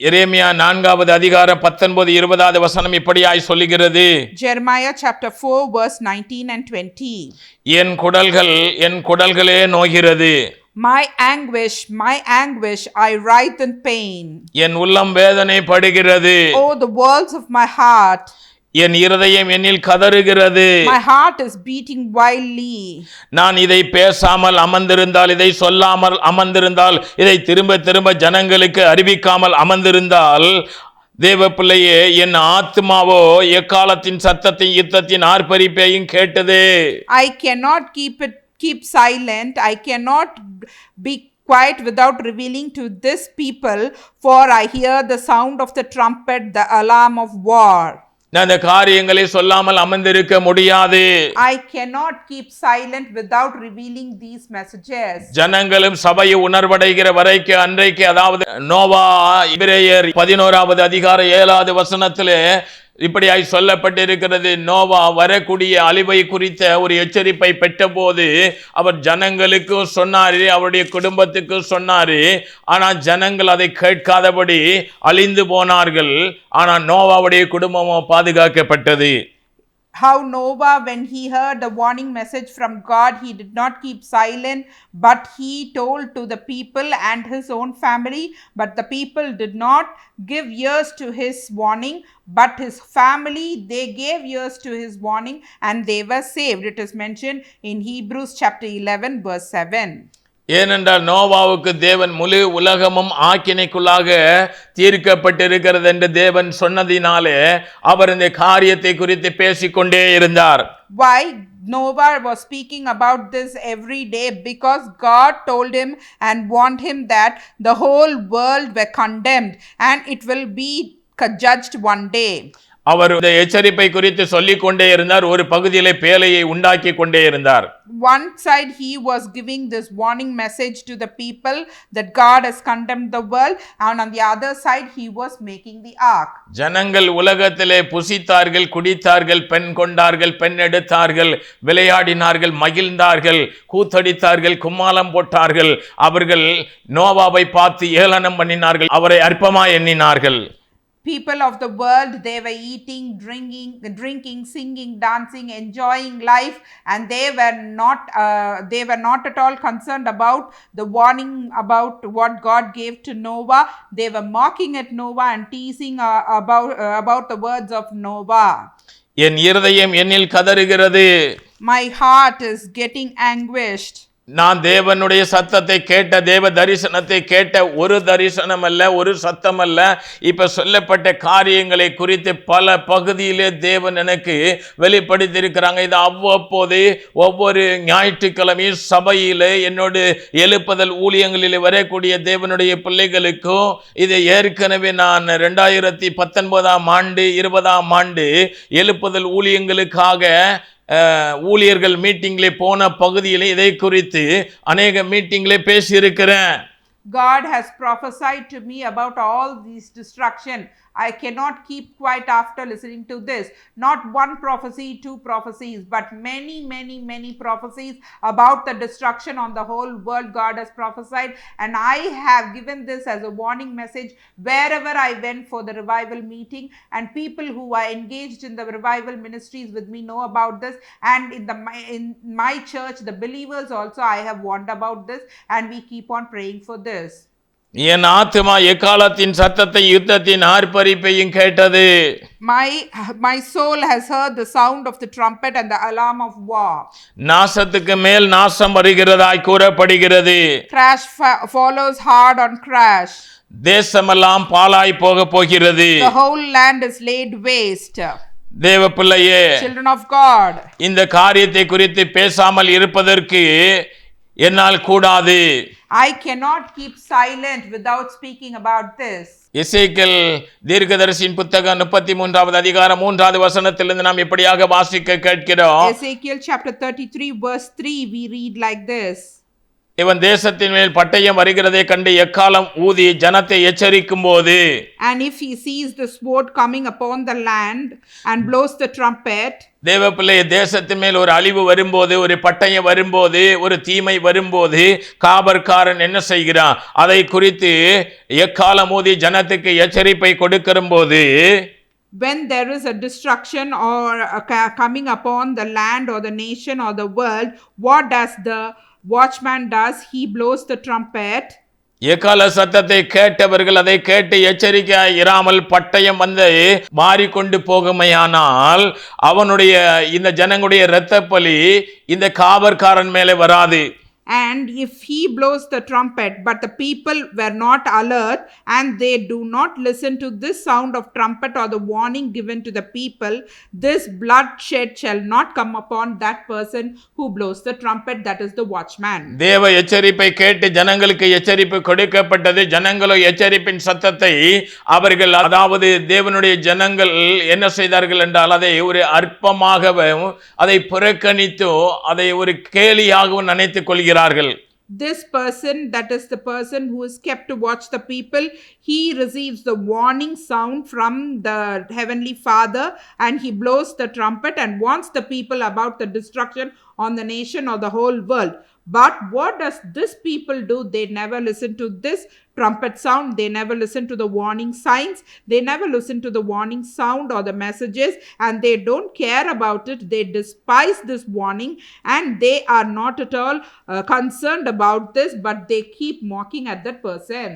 எரேமியா 4வது அதிகாரம் 19 20வது வசனம் இப்படியாய் சொல்லுகிறது. Jeremiah chapter 4 verse 19 and 20. N குடல்களே நோகிறது. My anguish, I writhe in pain. என் உள்ளம் வேதனை படுகிறது. Oh, the walls of my heart. என் இருதயம் என்னில் கதறுகிறது. My heart is beating wildly. நான் இதை பேசாமல் அமர்ந்திருந்தால், இதை சொல்லாமல் அமர்ந்திருந்தால், இதை திரும்ப ஜனங்களுக்கு அறிவிக்காமல் அமர்ந்திருந்தால், தேவ பிள்ளையே, என் ஆத்மாவோ எக்காலத்தின் சத்தத்தையும் யுத்தத்தின் ஆர்ப்பரிப்பையும் கேட்டதே. I cannot keep silent. I cannot be quiet without revealing to this people, for I hear the sound of the trumpet, the alarm of war. நான் அந்த காரியங்களை சொல்லாமல் அமர்ந்திருக்க முடியாது. I cannot keep silent without revealing these messages. ஜனங்களும் சபையை உணர்வடைகிற வரைக்கும் அன்றைக்கு, அதாவது நோவா எபிரேயர் 11வது அதிகாரம் 7வது வசனத்திலே இப்படியாய் சொல்லப்பட்டிருக்கிறது. நோவா வரக்கூடிய அழிவை குறித்த ஒரு எச்சரிப்பை பெற்றபோது அவர் ஜனங்களுக்கும் சொன்னாரு, அவருடைய குடும்பத்துக்கும் சொன்னாரு. ஆனால் ஜனங்கள் அதை கேட்காதபடி அழிந்து போனார்கள். ஆனால் நோவாவுடைய குடும்பமோ பாதுகாக்கப்பட்டது. How Noah, when he heard the warning message from God, he did not keep silent, but he told to the people and his own family. But the people did not give ears to his warning, but his family, they gave ears to his warning, and they were saved. It is mentioned in Hebrews chapter 11 verse 7. ஏனென்றால் நோவாவுக்கு தேவன் முழு உலகமும் ஆக்கினைக்குள்ளாக தீர்க்கப்பட்டிருக்கிறது என்று தேவன் சொன்னதினாலே அவர் இந்த காரியத்தை குறித்து பேசிக்கொண்டே இருந்தார். Why Noah was speaking about this every day? Because God told him and warned him that the whole world were condemned and it will be judged one day. அவர் இந்த எச்சரிப்பை குறித்து சொல்லிக் கொண்டே இருந்தார். ஒரு பகுதியிலே பேழையை உண்டாக்கி கொண்டே இருந்தார். One side he was giving this warning message to the people that God has condemned the world, and on the other side he was making the ark. ஜனங்கள் உலகத்திலே புசித்தார்கள், குடித்தார்கள், பெண் கொண்டார்கள், பெண் எடுத்தார்கள், விளையாடினார்கள், மகிழ்ந்தார்கள், கூத்தடித்தார்கள், கும்மாளம் போட்டார்கள். அவர்கள் நோவாவை பார்த்து ஏளனம் பண்ணினார்கள், அவரை அற்பமாய் எண்ணினார்கள். People of the world, they were eating, drinking, singing, dancing, enjoying life, and they were not at all concerned about the warning about what God gave to Noah. They were mocking at Noah and teasing about the words of Noah. என் இருதயம் என்னில் கதறுகிறது. My heart is getting anguished. நான் தேவனுடைய சத்தத்தை கேட்ட, தேவ தரிசனத்தை கேட்ட, ஒரு தரிசனம் அல்ல, ஒரு சத்தம் அல்ல, இப்ப சொல்லப்பட்ட காரியங்களை குறித்து பல பகுதியிலே தேவன் எனக்கு வெளிப்படுத்தி இருக்கிறாங்க. இது அவ்வப்போது ஒவ்வொரு ஞாயிற்றுக்கிழமையும் சபையிலே என்னோடு எழுப்புதல் ஊழியங்களில் வரக்கூடிய தேவனுடைய பிள்ளைகளுக்கும் இது ஏற்கனவே நான் 2019ஆம் ஆண்டு 20ஆம் ஆண்டு எழுப்புதல் ஊழியங்களுக்காக ஊழியர்கள் மீட்டிங்ல போன பகுதியிலே இதை குறித்து அநேக மீட்டிங்ல பேசியிருக்கிறேன். God has prophesied to me about all these destruction. I cannot keep quiet after listening to this. Not one prophecy, two prophecies, but many prophecies about the destruction on the whole world God has prophesied. And I have given this as a warning message wherever I went for the revival meeting. And people who are engaged in the revival ministries with me know about this. And in my church, the believers also, I have warned about this. And we keep on praying for this. என் ஆத்துமா எக்காலத்தின் சத்தத்தை யுத்தத்தின் ஆர்ப்பரிப்பையும் கேட்டது. My soul has heard the sound of the trumpet and the alarm of war. நாசத்துக்கு மேல் நாசம் வருகிறதாய் கூறப்படுகிறது. Crash follows hard on crash. தேசமெல்லாம் பாழாய் போக போகிறது. The whole land is laid waste. தேவ பிள்ளையே, children of God, இந்த காரியத்தை குறித்து பேசாமல் இருப்பதற்கு என்னால் கூடாது. I cannot keep silent without speaking about this. எசேக்கியேல் தீர்க்கதரிசியின் புத்தகம் 33வது அதிகாரம் 3வது வசனத்திலிருந்து நாம் இப்படியாக வாசிக்க கேட்கிறோம். Ezekiel chapter 33 verse 3 we read like this. இவன் தேசத்தின் மேல் பட்டயம் வருகிறதை கண்டு எக்காலம் ஊதி ஜனத்தை எச்சரிக்கும் போது, And if he sees the sword coming upon the land and blows the trumpet, தேவப்பிள்ளை தேசத்தின் மேல் ஒரு அழிவு வரும்போது, ஒரு பட்டயம் வரும்போது, ஒரு தீமை வரும்போது காவற்காரன் என்ன செய்கிறான்? அதை குறித்து எக்காலம் ஊதி ஜனத்துக்கு எச்சரிப்பை கொடுக்கிற போது, when there is a destruction or coming upon the land or the nation or the world, what does the watchman does? He blows the trumpet. எக்கால சத்தத்தை கேட்டவர்கள் அதை கேட்டு எச்சரிக்கை இராமல் பட்டயம் வந்து மாறிக்கொண்டு போகுமையானால் அவனுடைய இந்த ஜனங்களுடைய இரத்த பலி இந்த காவற்காரன் மேலே வராது. And if he blows the trumpet, but the people were not alert and they do not listen to this sound of trumpet or the warning given to the people, this bloodshed shall not come upon that person who blows the trumpet, that is the watchman. தேவ எச்சரிப்பை கேட்டு ஜனங்களுக்கு எச்சரிப்பு கொடுக்கப்பட்டது. ஜனங்களோ எச்சரிப்பின் சத்தத்தை அவர்கள், அதாவது தேவனுடைய ஜனங்கள் என்ன செய்தார்கள் என்றால் அதை ஒரு அற்பமாகவும் அதை புறக்கணித்தோ அதை ஒரு கேலியாகவும் நினைத்துக் கொள்கிறார்கள். This person, that is the person who is kept to watch the people, he receives the warning sound from the heavenly Father and he blows the trumpet and warns the people about the destruction on the nation or the whole world. But what does this people do? They never listen to this trumpet sound. They never listen to the warning signs. They never listen to the warning sound or the messages, and they don't care about it. They despise this warning and they are not at all concerned about this, but they keep mocking at that person.